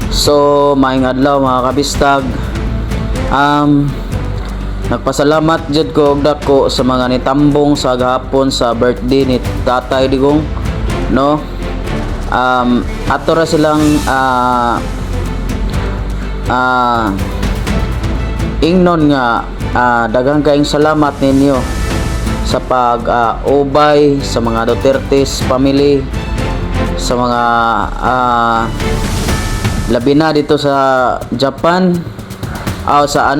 So, maayong adlaw mga kabistag. Nagpasalamat jud ko og dako sa mga nitambong sa gahapon sa birthday ni Tatay Digong, no? Ato ra silang ingnon nga daghang kayong salamat ninyo sa pag ubay sa mga Duterte's family, sa mga labi na dito sa Japan sa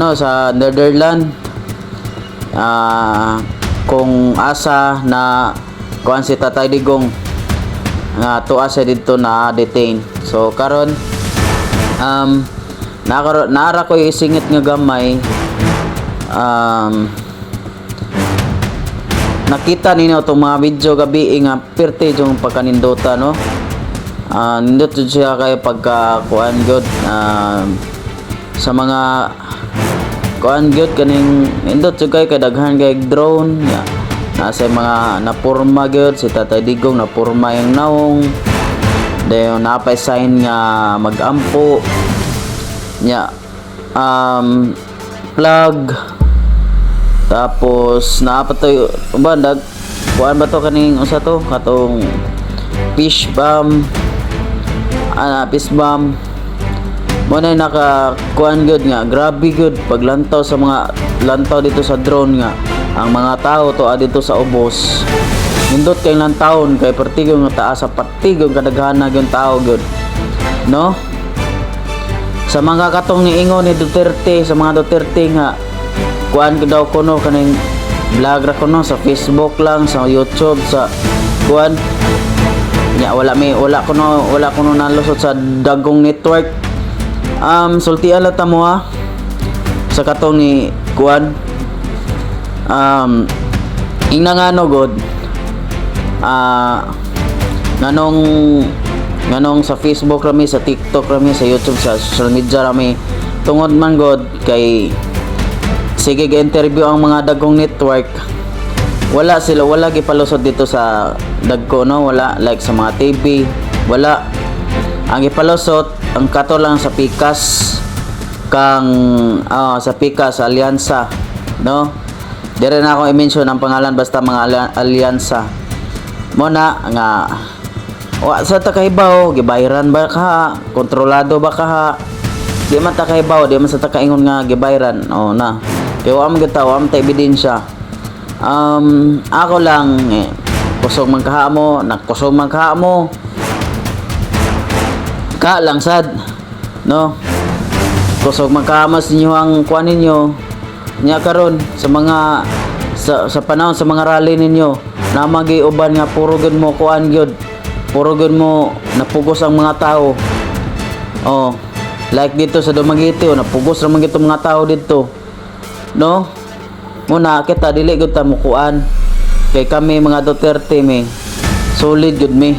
Netherlands, kung asa na kuan si Tatay Digong nga tuwa siya dito na detain. So karon naara ko isingit nga gamay. Nakita ninyo itong mga video gabi nga pirte yung pagkanindota, no? Nindot jud siya kay pagka kuan gyud sa mga kuan gyud kaning nindot jud kay kadaghan kay drone ya. Nasa mga napurma gyud si Tatay Digong, napurma yung naong. Dayon napay sign nga magampo nya. Plug, tapos naapatoy bandag kuan ba to kaning usa to katong fish bomb, fish bomb mo na naka kuan good nga. Grabe good paglantaw sa mga lantaw dito sa drone nga ang mga tao to dito sa ubos. Nindot kay lantawon kay pertigong nga taas sa patigong kadaghan yung tao good, no? Sa mga katong niingon ni Duterte, sa mga Duterte nga kuan ko daw kuno kaning vlog ra kuno sa Facebook lang, sa YouTube, sa kuan nya wala kuno nalusot sa dagong network. Sultian la ta mo sa katong ni kuan ingangano god nganong sa Facebook rami, sa TikTok rami, sa YouTube, sa social media rami tungod man god kay sige ga-interview ang mga dagong network, wala gipalusot dito sa dagko, no? Wala like sa mga TV, wala ang gipalusot ang kato lang sa Pikas kang sa Pikas Alyansa, no? Dire na ako i-mention ang pangalan basta mga alyansa mo na nga sa takaibaw gibayran ba ka, kontrolado ba ka, di man takaibaw, di man sa takaingon nga gibayran na kay wa man gitaw am ta ebidensya. Ako lang kusog man kaha mo, nakusog man kaha mo ka lang sad, no? Kusog man kaha mas ninyo ang kuan ninyo nya karon sa mga sa panahon sa mga rally ninyo na magiuban nga puro gud mo kuan gyud, puro gud mo napugos ang mga tao. Like dito sa Dumaguete napugos ra man gito mga tao dito, no? Muna kita dili gud ta mo kuan kay kami mga Duterte solid gud mi.